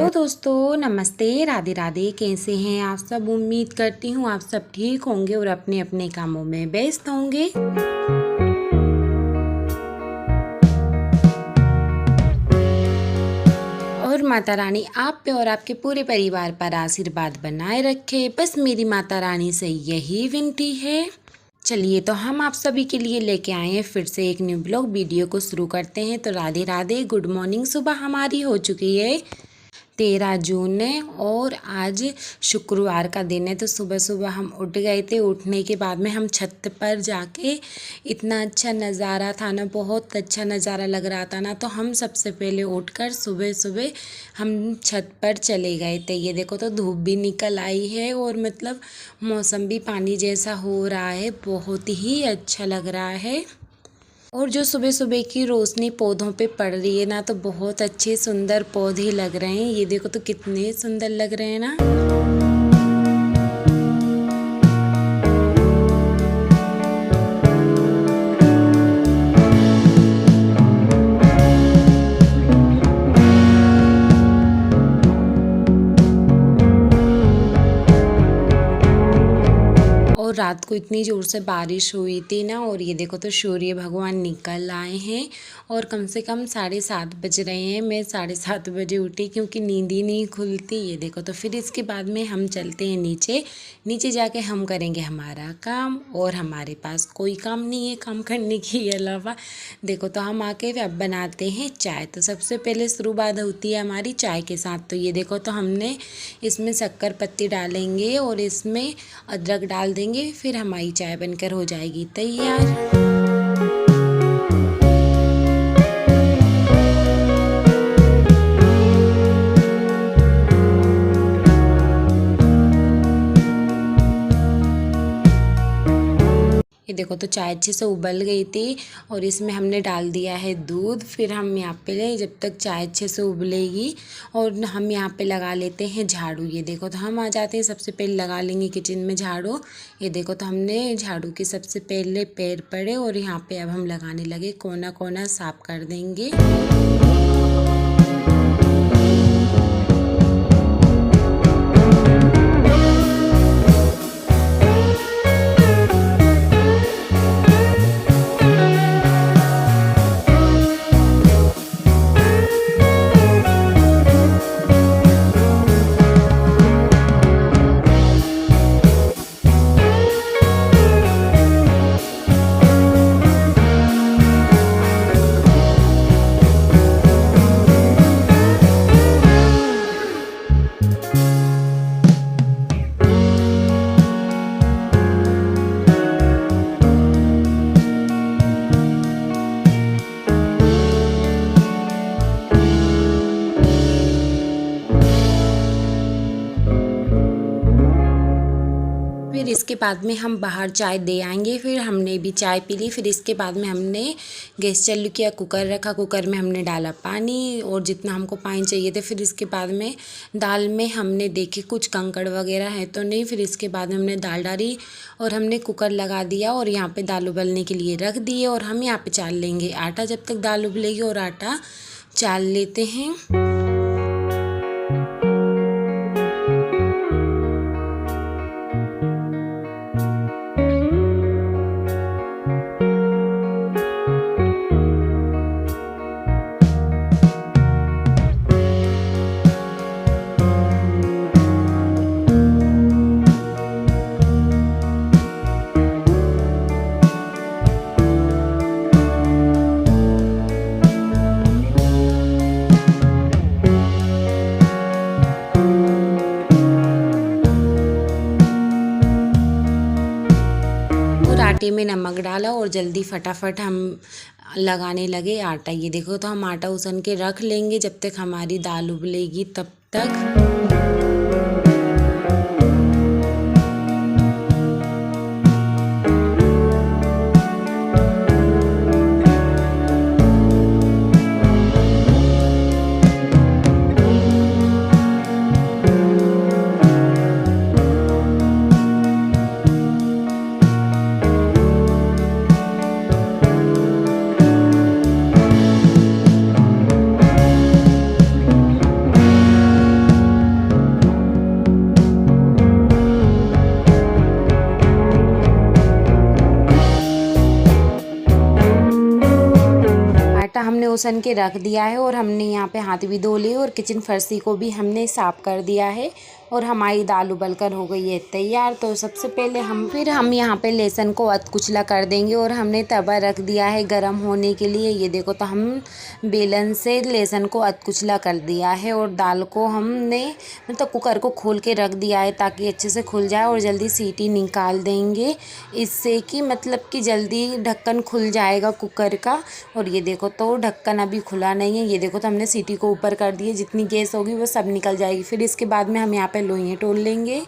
Hello दोस्तों, नमस्ते, राधे राधे। कैसे हैं आप सब? उम्मीद करती हूँ आप सब ठीक होंगे और अपने अपने कामों में व्यस्त होंगे। और माता रानी आप पे और आपके पूरे परिवार पर आशीर्वाद बनाए रखे, बस मेरी माता रानी से यही विनती है। चलिए, तो हम आप सभी के लिए लेके आए हैं फिर से एक न्यू ब्लॉग वीडियो को शुरू करते हैं। तो राधे राधे, गुड मॉर्निंग। सुबह हमारी हो चुकी है 13 जून है और आज शुक्रवार का दिन है। तो सुबह सुबह हम उठ गए थे। उठने के बाद में हम छत पर जाके, इतना अच्छा नज़ारा था ना, बहुत अच्छा नज़ारा लग रहा था ना। तो हम सबसे पहले उठकर सुबह सुबह हम छत पर चले गए थे। ये देखो, तो धूप भी निकल आई है और मतलब मौसम भी पानी जैसा हो रहा है, बहुत ही अच्छा लग रहा है। और जो सुबह सुबह की रोशनी पौधों पे पड़ रही है ना, तो बहुत अच्छे सुंदर पौधे लग रहे हैं। ये देखो तो कितने सुंदर लग रहे हैं ना। और रात को इतनी ज़ोर से बारिश हुई थी ना। और ये देखो तो सूर्य भगवान निकल आए हैं और कम से कम 7:30 बज रहे हैं। मैं 7:30 बजे उठी क्योंकि नींद ही नहीं खुलती। ये देखो तो फिर इसके बाद में हम चलते हैं नीचे। नीचे जाके हम करेंगे हमारा काम, और हमारे पास कोई काम नहीं है काम करने के अलावा। देखो तो हम आके अब बनाते हैं चाय। तो सबसे पहले शुरुआत होती है हमारी चाय के साथ। तो ये देखो तो हमने इसमें शक्कर पत्ती डालेंगे और इसमें अदरक डाल देंगे, फिर हमारी चाय बनकर हो जाएगी तैयार। ये देखो तो चाय अच्छे से उबल गई थी और इसमें हमने डाल दिया है दूध। फिर हम यहाँ पे जब तक चाय अच्छे से उबलेगी और हम यहाँ पे लगा लेते हैं झाड़ू। ये देखो तो हम आ जाते हैं, सबसे पहले लगा लेंगे किचन में झाड़ू। ये देखो तो हमने झाड़ू के सबसे पहले पैर पड़े और यहाँ पे अब हम लगाने लगे, कोना कोना साफ कर देंगे। फिर इसके बाद में हम बाहर चाय दे आएंगे। फिर हमने भी चाय पी ली। फिर इसके बाद में हमने गैस चालू किया, कुकर रखा, कुकर में हमने डाला पानी और जितना हमको पानी चाहिए थे। फिर इसके बाद में दाल में हमने देखे कुछ कंकड़ वगैरह है तो नहीं। फिर इसके बाद में हमने दाल डाली और हमने कुकर लगा दिया और यहाँ पे दाल उबलने के लिए रख दिए। और हम यहाँ पे चाल लेंगे आटा जब तक दाल उबलेगी, और आटा चाल लेते हैं। आटे में नमक डाला और जल्दी फटाफट हम लगाने लगे आटा। ये देखो तो हम आटा उसन के रख लेंगे जब तक हमारी दाल उबलेगी तब तक। नोसन के रख दिया है और हमने यहाँ पे हाथ भी धो लिए और किचन फर्शी को भी हमने साफ़ कर दिया है और हमारी दाल उबल कर हो गई है तैयार। तो सबसे पहले हम यहाँ पे लहसुन को अधकुचला कर देंगे और हमने तवा रख दिया है गरम होने के लिए। ये देखो तो हम बेलन से लहसुन को अधकुचला कर दिया है और दाल को हमने मतलब कुकर को खोल के रख दिया है ताकि अच्छे से खुल जाए और जल्दी सीटी निकाल देंगे, इससे कि मतलब कि जल्दी ढक्कन खुल जाएगा कुकर का। और ये देखो तो ढक्कन अभी खुला नहीं है। ये देखो तो हमने सीटी को ऊपर कर दी है, जितनी गैस होगी वो सब निकल जाएगी। फिर इसके बाद में हम यहाँ पे लोइयाँ तोड़ लेंगे।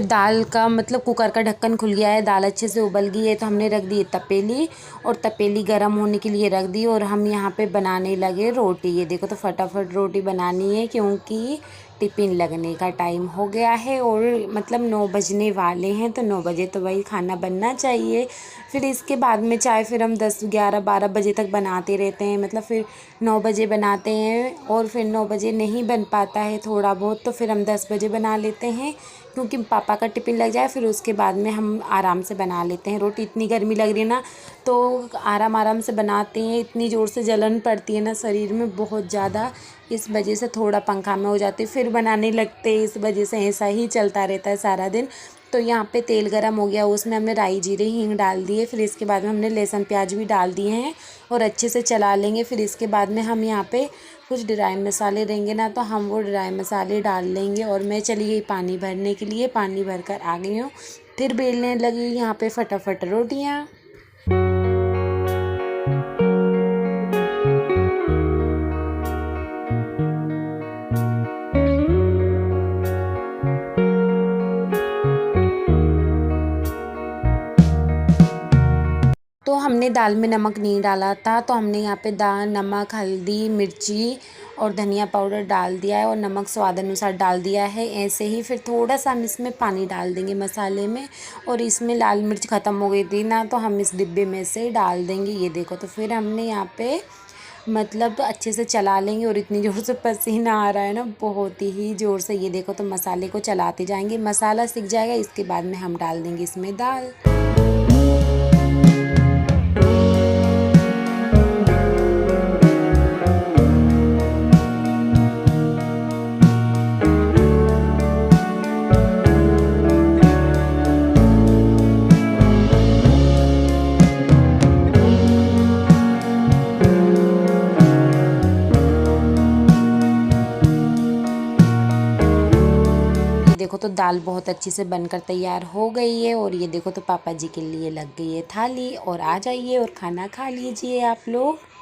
दाल का मतलब कुकर का ढक्कन खुल गया है, दाल अच्छे से उबल गई है। तो हमने रख दी तपेली और तपेली गरम होने के लिए रख दी और हम यहाँ पे बनाने लगे रोटी। ये देखो तो फटाफट रोटी बनानी है क्योंकि टिफ़िन लगने का टाइम हो गया है और मतलब 9 बजने वाले हैं। तो 9 बजे तो वही खाना बनना चाहिए। फिर इसके बाद में चाय फिर हम 10, 11, 12 बजे तक बनाते रहते हैं। मतलब फिर 9 बजे बनाते हैं और फिर 9 बजे नहीं बन पाता है थोड़ा बहुत तो फिर हम 10 बजे बना लेते हैं क्योंकि पापा का टिफ़िन लग जाए। फिर उसके बाद में हम आराम से बना लेते हैं रोटी। इतनी गर्मी लग रही है ना तो आराम से बनाते हैं। इतनी ज़ोर से जलन पड़ती है ना शरीर में बहुत ज़्यादा, इस वजह से थोड़ा पंखा में हो जाती फिर बनाने लगते। इस वजह से ऐसा ही चलता रहता है सारा दिन। तो यहाँ पे तेल गरम हो गया, उसमें हमने राई जीरे हींग डाल दिए। फिर इसके बाद में हमने लहसुन प्याज भी डाल दिए हैं और अच्छे से चला लेंगे। फिर इसके बाद में हम यहाँ पे कुछ ड्राई मसाले रहेंगे ना तो हम वो ड्राई मसाले डाल लेंगे। और मैं चली गई पानी भरने के लिए, पानी भर कर आ गई हूँ। फिर बेलने लगी यहाँ पे फटाफट रोटियाँ। तो हमने दाल में नमक नहीं डाला था तो हमने यहाँ पे दाल, नमक, हल्दी, मिर्ची और धनिया पाउडर डाल दिया है और नमक स्वाद अनुसार डाल दिया है। ऐसे ही फिर थोड़ा सा हम इसमें पानी डाल देंगे मसाले में। और इसमें लाल मिर्च ख़त्म हो गई थी ना तो हम इस डिब्बे में से डाल देंगे। ये देखो तो फिर हमने यहाँ पे मतलब अच्छे से चला लेंगे। और इतनी ज़ोर से पसीना आ रहा है ना बहुत ही ज़ोर से। ये देखो तो मसाले को चलाते जाएंगे, मसाला सिक जाएगा। इसके बाद में हम डाल देंगे इसमें दाल। देखो तो दाल बहुत अच्छी से बनकर तैयार हो गई है। और ये देखो तो पापा जी के लिए लग गई है थाली और आ जाइए और खाना खा लीजिए आप लोग।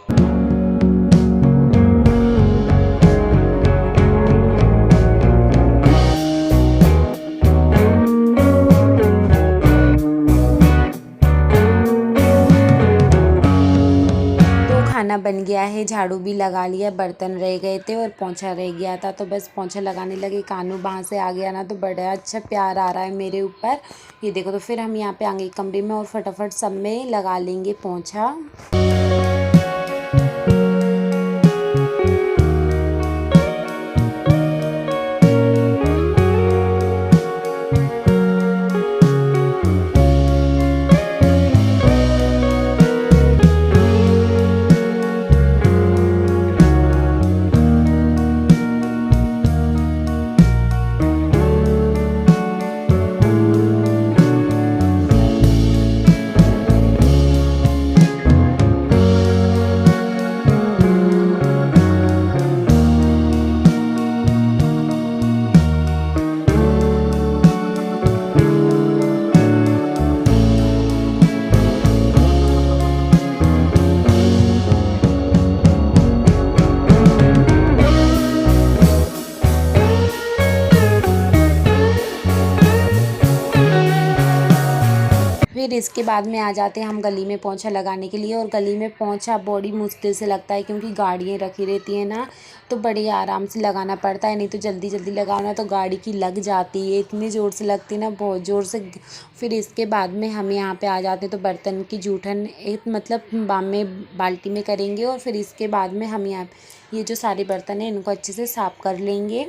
खाना बन गया है, झाड़ू भी लगा लिया, बर्तन रह गए थे और पोंछा रह गया था तो बस पोंछा लगाने लगे। कानू वहाँ से आ गया ना तो बड़ा अच्छा प्यार आ रहा है मेरे ऊपर। ये देखो तो फिर हम यहाँ पे आगे कमरे में और फटाफट सब में लगा लेंगे पोंछा। फिर इसके बाद में आ जाते हैं हम गली में पोंछा लगाने के लिए। और गली में पोंछा बड़ी मुश्किल से लगता है क्योंकि गाड़ियाँ रखी रहती हैं ना, तो बड़े आराम से लगाना पड़ता है, नहीं तो जल्दी जल्दी लगाओ ना तो गाड़ी की लग जाती है, इतनी ज़ोर से लगती है ना, बहुत ज़ोर से। फिर इसके बाद में हम यहाँ पे आ जाते हैं तो बर्तन की जूठन एक मतलब में बाल्टी में करेंगे। और फिर इसके बाद में हम यहाँ ये जो सारे बर्तन हैं इनको अच्छे से साफ़ कर लेंगे।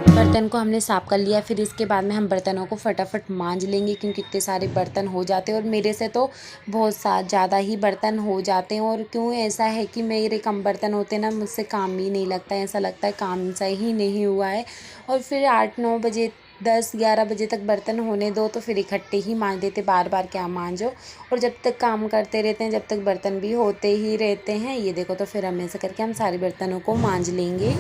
बर्तन को हमने साफ़ कर लिया। फिर इसके बाद में हम बर्तनों को फटाफट मांज लेंगे क्योंकि इतने सारे बर्तन हो जाते हैं और मेरे से तो बहुत ज़्यादा ही बर्तन हो जाते हैं। और क्यों ऐसा है कि मेरे कम बर्तन होते हैं ना, मुझसे काम ही नहीं लगता है, ऐसा लगता है काम सही नहीं हुआ है। और फिर 8-9 बजे 10-11 बजे तक बर्तन होने दो तो फिर इकट्ठे ही मांज देते, बार बार क्या मांजो। और जब तक काम करते रहते हैं जब तक बर्तन भी होते ही रहते हैं। ये देखो तो फिर हम ऐसे करके हम सारे बर्तनों को मांज लेंगे।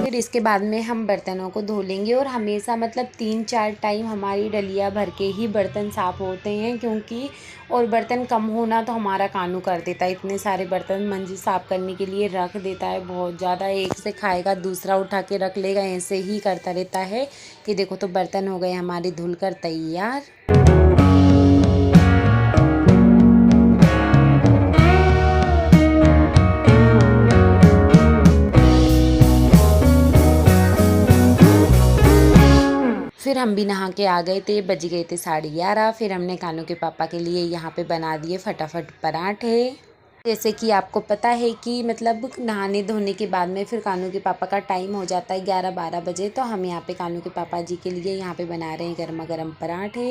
फिर इसके बाद में हम बर्तनों को धो लेंगे। और हमेशा मतलब 3-4 टाइम हमारी डलिया भर के ही बर्तन साफ़ होते हैं क्योंकि और बर्तन कम होना तो हमारा कानू कर देता है, इतने सारे बर्तन मंजी साफ़ करने के लिए रख देता है बहुत ज़्यादा। एक से खाएगा दूसरा उठा के रख लेगा, ऐसे ही करता रहता है। ये देखो तो बर्तन हो गए हमारे धुल कर तैयार। फिर हम भी नहा के आ गए थे, बज गए थे 11:30। फिर हमने कानू के पापा के लिए यहाँ पे बना दिए फटाफट पराठे। जैसे कि आपको पता है कि मतलब नहाने धोने के बाद में फिर कानू के पापा का टाइम हो जाता है 11-12 बजे, तो हम यहाँ पे कानू के पापा जी के लिए यहाँ पे बना रहे हैं गर्मा गर्म पराठे।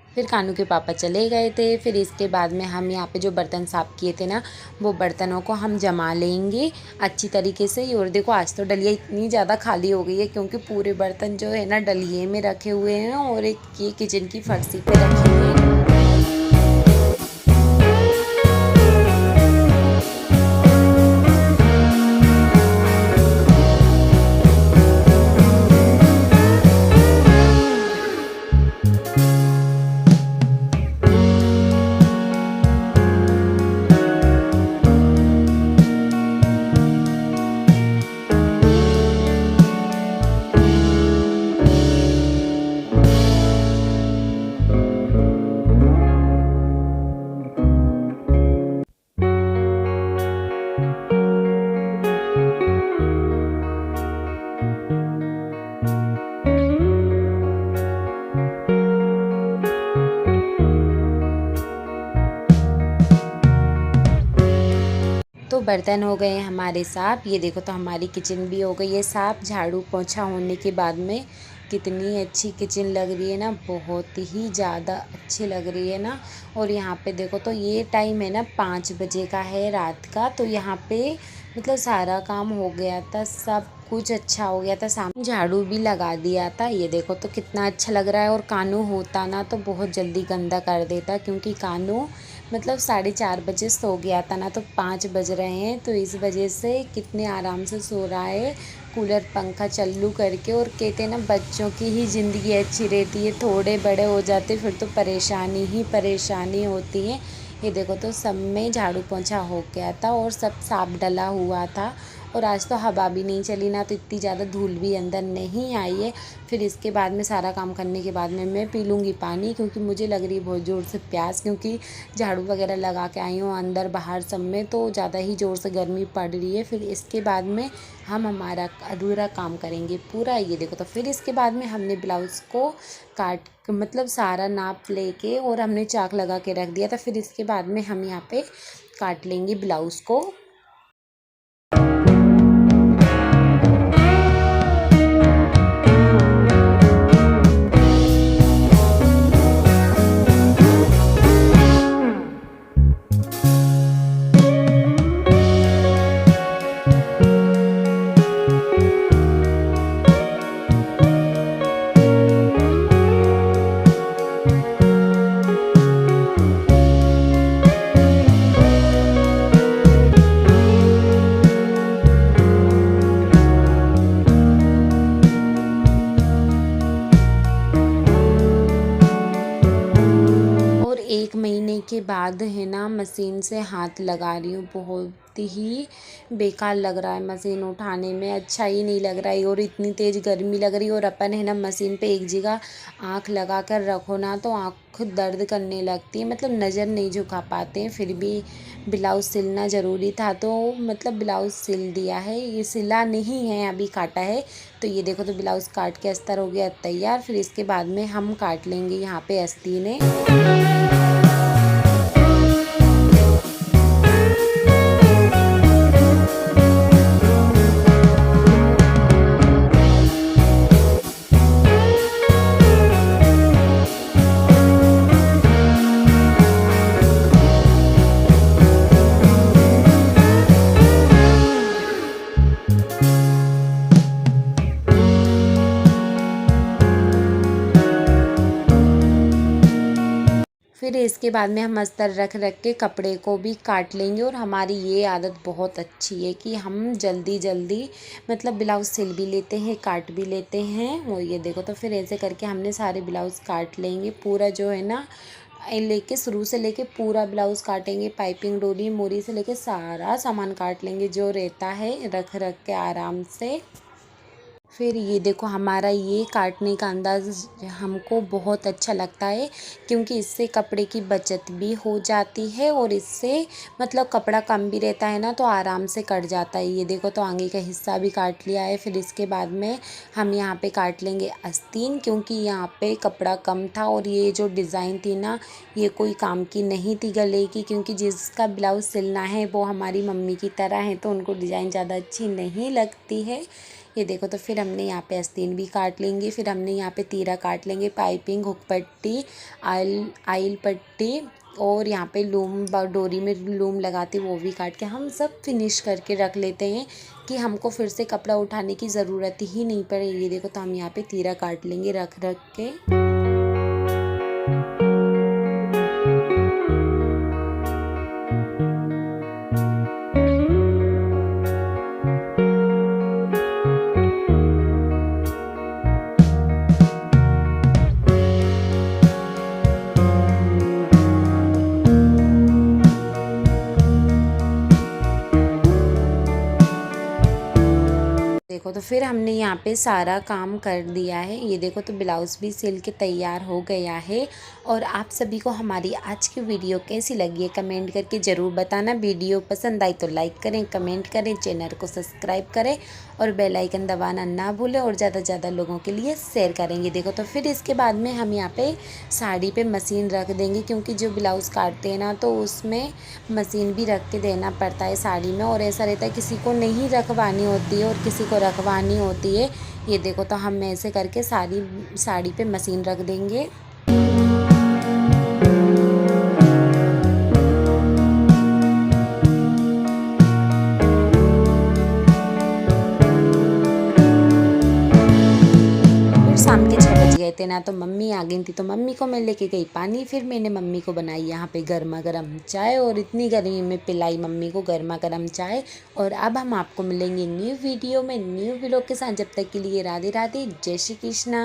फिर कानू के पापा चले गए थे। फिर इसके बाद में हम यहाँ पे जो बर्तन साफ़ किए थे ना, वो बर्तनों को हम जमा लेंगे अच्छी तरीके से। और देखो आज तो डलिया इतनी ज़्यादा खाली हो गई है क्योंकि पूरे बर्तन जो है ना डलिए में रखे हुए हैं और एक ये किचन की फर्शी पे रखे हुए हैं। तो बर्तन हो गए हमारे साफ़। ये देखो तो हमारी किचन भी हो गई है साफ़। झाड़ू पोंछा होने के बाद में कितनी अच्छी किचन लग रही है ना, बहुत ही ज़्यादा अच्छी लग रही है ना। और यहाँ पे देखो तो ये टाइम है ना 5 बजे का है रात का। तो यहाँ पे मतलब सारा काम हो गया था, सब कुछ अच्छा हो गया था, सामने झाड़ू भी लगा दिया था। ये देखो तो कितना अच्छा लग रहा है। और कानू होता ना तो बहुत जल्दी गंदा कर देता क्योंकि कानू मतलब 4:30 बजे सो गया था ना, तो 5 बज रहे हैं, तो इस वजह से कितने आराम से सो रहा है कूलर पंखा चालू करके। और कहते हैं ना, बच्चों की ही ज़िंदगी अच्छी रहती है, थोड़े बड़े हो जाते फिर तो परेशानी ही परेशानी होती है। ये देखो तो सब में झाड़ू पोंछा हो गया था और सब साफ डला हुआ था। और आज तो हवा भी नहीं चली ना, तो इतनी ज़्यादा धूल भी अंदर नहीं आई है। फिर इसके बाद में सारा काम करने के बाद में मैं पी लूँगी पानी, क्योंकि मुझे लग रही है बहुत ज़ोर से प्यास, क्योंकि झाड़ू वगैरह लगा के आई हूँ अंदर बाहर सब में, तो ज़्यादा ही ज़ोर से गर्मी पड़ रही है। फिर इसके बाद में हम हमारा अधूरा काम करेंगे पूरा। ये देखो तो फिर इसके बाद में हमने ब्लाउज़ को काट मतलब सारा नाप लेके और हमने चाक लगा के रख दिया था। फिर इसके बाद में हम यहाँ पे काट लेंगे ब्लाउज़ को। और 1 महीने के बाद है ना मशीन से हाथ लगा रही हूँ। बहुत ही बेकार लग रहा है मशीन उठाने में, अच्छा ही नहीं लग रहा है। और इतनी तेज़ गर्मी लग रही है, और अपन है ना मशीन पे एक जगह आँख लगा कर रखो ना तो आँख दर्द करने लगती है, मतलब नज़र नहीं झुका पाते हैं। फिर भी ब्लाउज़ सिलना ज़रूरी था, तो मतलब ब्लाउज़ सिल दिया है। ये सिला नहीं है, अभी काटा है। तो ये देखो तो ब्लाउज़ काट के अस्तर हो गया तैयार। फिर इसके बाद में हम काट लेंगे यहाँ पे आस्तीनें। फिर इसके बाद में हम अस्तर रख रख के कपड़े को भी काट लेंगे। और हमारी ये आदत बहुत अच्छी है कि हम जल्दी जल्दी मतलब ब्लाउज़ सिल भी लेते हैं, काट भी लेते हैं। और ये देखो तो फिर ऐसे करके हमने सारे ब्लाउज़ काट लेंगे पूरा, जो है ना लेके शुरू से लेके पूरा ब्लाउज़ काटेंगे। पाइपिंग, डोरी, मोरी से लेके सारा सामान काट लेंगे जो रहता है, रख रख के आराम से। फिर ये देखो हमारा ये काटने का अंदाज़ हमको बहुत अच्छा लगता है, क्योंकि इससे कपड़े की बचत भी हो जाती है और इससे मतलब कपड़ा कम भी रहता है ना, तो आराम से कट जाता है। ये देखो तो आगे का हिस्सा भी काट लिया है। फिर इसके बाद में हम यहाँ पे काट लेंगे आस्तीन, क्योंकि यहाँ पे कपड़ा कम था और ये जो डिज़ाइन थी ना, ये कोई काम की नहीं थी गले की, क्योंकि जिसका ब्लाउज़ सिलना है वो हमारी मम्मी की तरह है, तो उनको डिज़ाइन ज़्यादा अच्छी नहीं लगती है। ये देखो तो फिर हमने यहाँ पे आस्तीन भी काट लेंगे। फिर हमने यहाँ पे तीरा काट लेंगे, पाइपिंग, हुक पट्टी, आइल पट्टी, और यहाँ पे लूम डोरी में लूम लगाते वो भी काट के हम सब फिनिश करके रख लेते हैं, कि हमको फिर से कपड़ा उठाने की ज़रूरत ही नहीं पड़े। ये देखो तो हम यहाँ पे तीरा काट लेंगे रख रख के। देखो तो फिर हमने यहाँ पे सारा काम कर दिया है। ये देखो तो ब्लाउज़ भी सिल के तैयार हो गया है। और आप सभी को हमारी आज की वीडियो कैसी लगी है कमेंट करके ज़रूर बताना। वीडियो पसंद आई तो लाइक करें, कमेंट करें, चैनल को सब्सक्राइब करें और बेल आइकन दबाना ना भूलें, और ज़्यादा से ज़्यादा लोगों के लिए शेयर करेंगे। देखो तो फिर इसके बाद में हम यहाँ पे साड़ी पे मशीन रख देंगे, क्योंकि जो ब्लाउज़ काटते हैं ना तो उसमें मशीन भी रख के देना पड़ता है साड़ी में। और ऐसा रहता है किसी को नहीं रखवानी होती है और किसी को रखवानी होती है। ये देखो तो हम ऐसे करके साड़ी पे मशीन रख देंगे। फिर शाम के 6 बजे गए थे ना तो मम्मी आ गई थी, तो मम्मी को मैं लेके गई पानी, फिर मैंने मम्मी को बनाई यहाँ पे गर्मा गर्म चाय और इतनी गर्मी में पिलाई मम्मी को गर्मा गर्म चाय। और अब हम आपको मिलेंगे न्यू वीडियो में न्यू व्लॉग के साथ, जब तक के लिए राधे राधे, जय श्री कृष्णा।